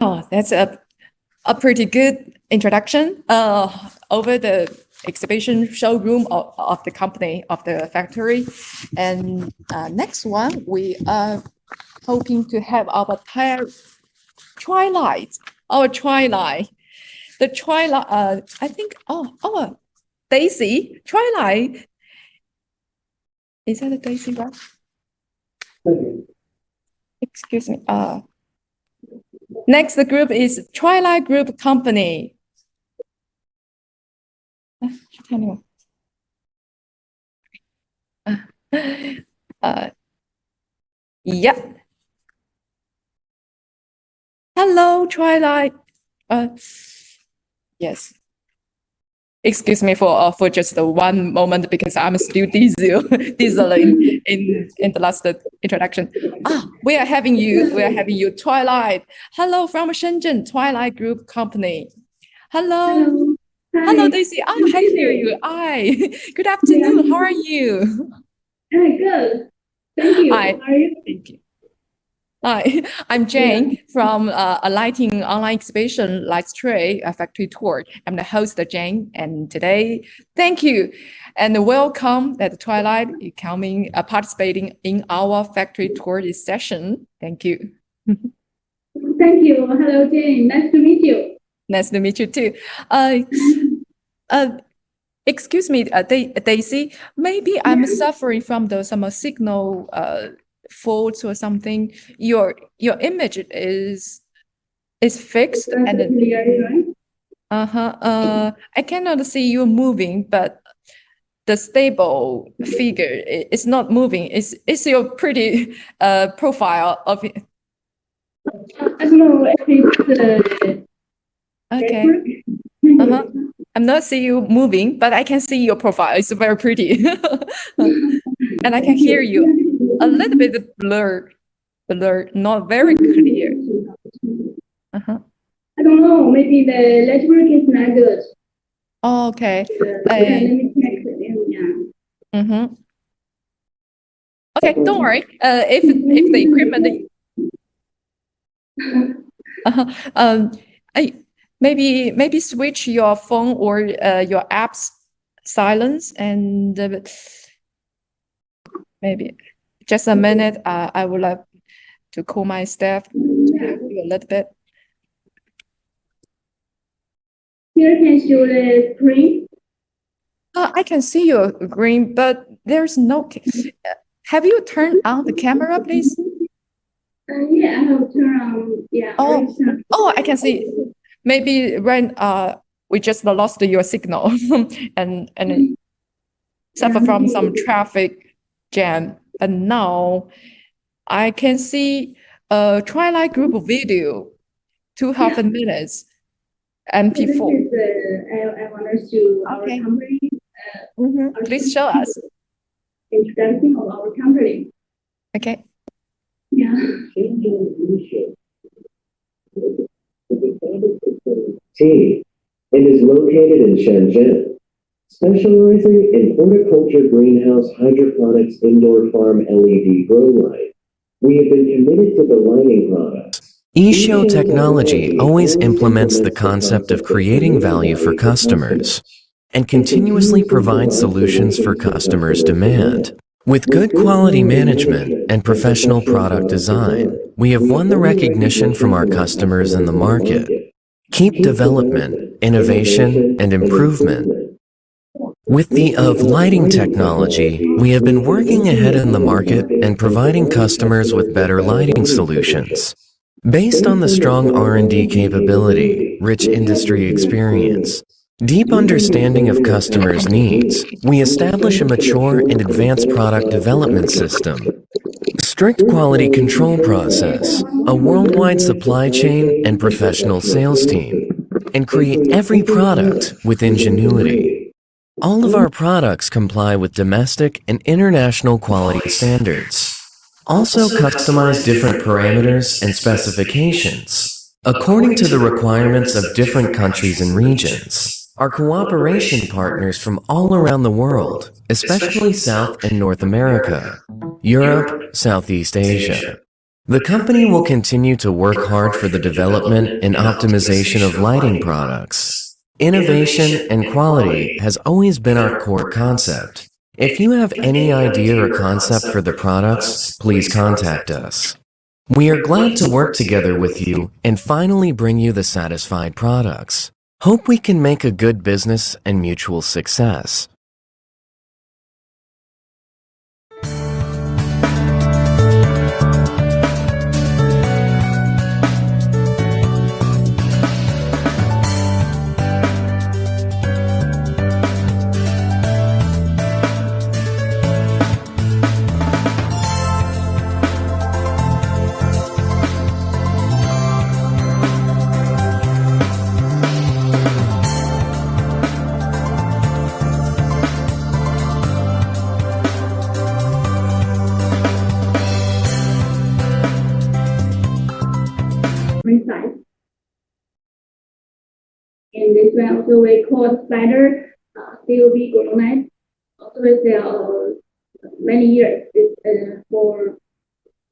Oh, that's a pretty good introduction over the exhibition showroom of the company, of the factory. And next one, we are hoping to have our Twilight, our Twilight. The Twilight, I think, Daisy, Twilight. Is that a Daisy, right? Excuse me. Next group is Twilight Group Company. Yeah. Hello, Twilight. Yes. Excuse me for just one moment because I'm still dieseling in the last introduction. We are having you, Twilight. Hello from Shenzhen, Twilight Group Company. Hello. Hello, Daisy. I hear you. Hi. Good afternoon. How are you? Hi, good. Thank you. Hi. How are you? Thank you. Hi, I'm Jane from a lighting online exhibition, Lightstrade, a Factorytour. I'm the host, Jane, and today, thank you and welcome at Twilight coming participating in our Factorytour this session. Thank you. Thank you. Hello, Jane. Nice to meet you. Nice to meet you too. Excuse me, Daisy. Maybe I'm suffering from some signal faults or something. Your image is fixed and I cannot see you moving, but the stable figure is not moving. It's your pretty profile of it. I don't know if it's okay. I'm not seeing you moving, but I can see your profile. It's very pretty. And I can hear you. A little bit blurred, not very clear. I don't know. Maybe the network is not good. Oh, okay. Let me check it. Yeah. Okay, don't worry. If the equipment, maybe switch your phone or your app's silence and maybe. Just a minute, I would like to call my staff to help you a little bit. Here can show the screen. I can see your screen, but there's no. Have you turned on the camera, please? Yeah, I have turned on. Yeah. Oh, I can see. Maybe we just lost your signal and suffer from some traffic jam. And now I can see a Twilight Group video, 2.5 minutes, MP4. I want to show our company. Please show us. Introduction of our company. Okay. Yeah. Team. It is located in Shenzhen. Specializing in horticulture greenhouse hydroponics indoor farm LED grow light. We have been committed to the lighting products. eShow technology always implements the concept of creating value for customers and continuously provides solutions for customers' demand. With good quality management and professional product design, we have won the recognition from our customers in the market. Keep development, innovation, and improvement. With the lighting technology, we have been working ahead in the market and providing customers with better lighting solutions. Based on the strong R&D capability, rich industry experience, deep understanding of customers' needs, we establish a mature and advanced product development system, strict quality control process, a worldwide supply chain and professional sales team, and create every product with ingenuity. All of our products comply with domestic and international quality standards. Also customize different parameters and specifications according to the requirements of different countries and regions. Our cooperation partners from all around the world, especially South and North America, Europe, Southeast Asia, The company will continue to work hard for the development and optimization of lighting products. Innovation and quality has always been our core concept. If you have any idea or concept for the products, please contact us. We are glad to work together with you and finally bring you the satisfied products. Hope we can make a good business and mutual success. Size. And this one also we call spider, COB grow light. Also we sell many years for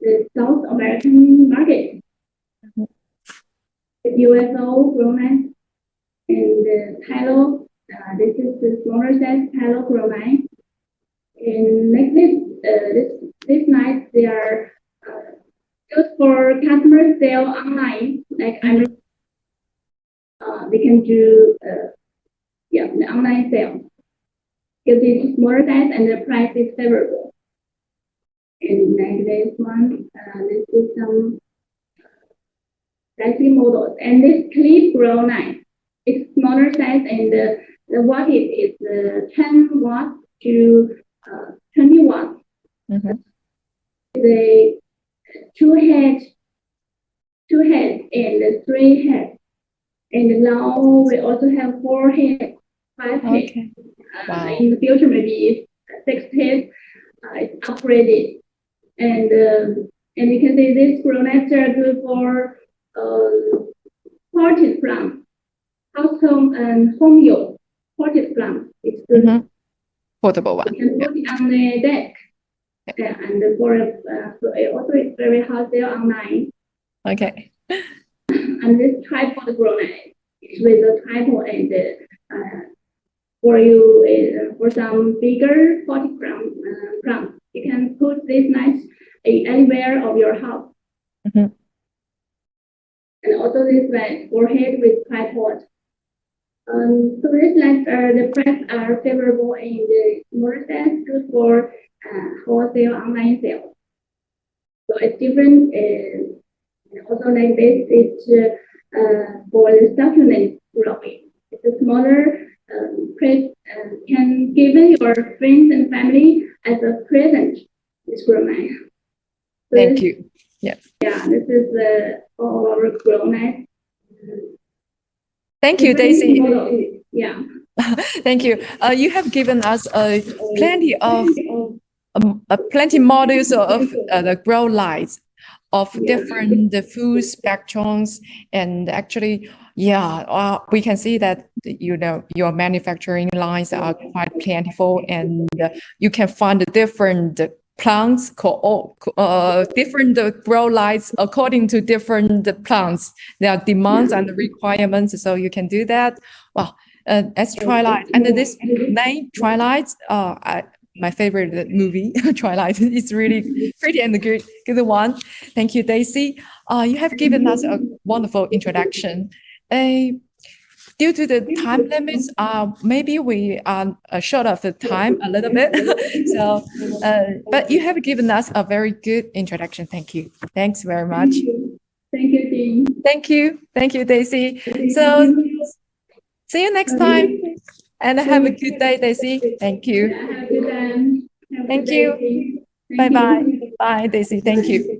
the South American market. The USO grow light and the Tylo. This is the smaller size Tylo grow light. And like this light they are good for customers sell online, like they can do the online sale because it's smaller size and the price is favorable. And like this one, this is some pricing models. And this clip grow light, it's smaller size and the wattage is 10 watts to 20 watts. The two heads and three heads. And now we also have 4 heads, 5 heads. Okay. Wow. In the future, maybe 6 heads. It's upgraded. And you can see this grow lights are good for potted plants, household and home use. Potted plants. It's good. Portable one. You can put it on the deck. Yeah, and for so it also it's very hard sale online. Okay. And this tripod grow light is with a tripod and for you for some bigger 40 plants, you can put this light anywhere of your house. And also this light forehead with tripod. So this light the price are favorable in the smaller size, good for wholesale online sales. So it's different. Also like this, it's for the supplement growing. It's a smaller press can give your friends and family as a present. This grow light. So Thank you. Yeah. Yeah, this is all our grow light. Thank you, Daisy. Yeah. Thank you. You have given us plenty models of the grow lights of different food spectrums, and actually, we can see that your manufacturing lines are quite plentiful, and you can find different plants, different grow lights according to different plants. There are demands and requirements, so you can do that. Well, as Twilight, and this name Twilight, my favorite movie, Twilight, is really pretty and good one. Thank you, Daisy. You have given us a wonderful introduction. Due to the time limits, maybe we are short of the time a little bit. So, but you have given us a very good introduction. Thank you. Thanks very much. Thank you, Dean. Thank you. Thank you, Daisy. So, see you next time. And have a good day, Daisy. Thank you. Have a good day. Thank you. Bye-bye. Bye, Daisy. Thank you.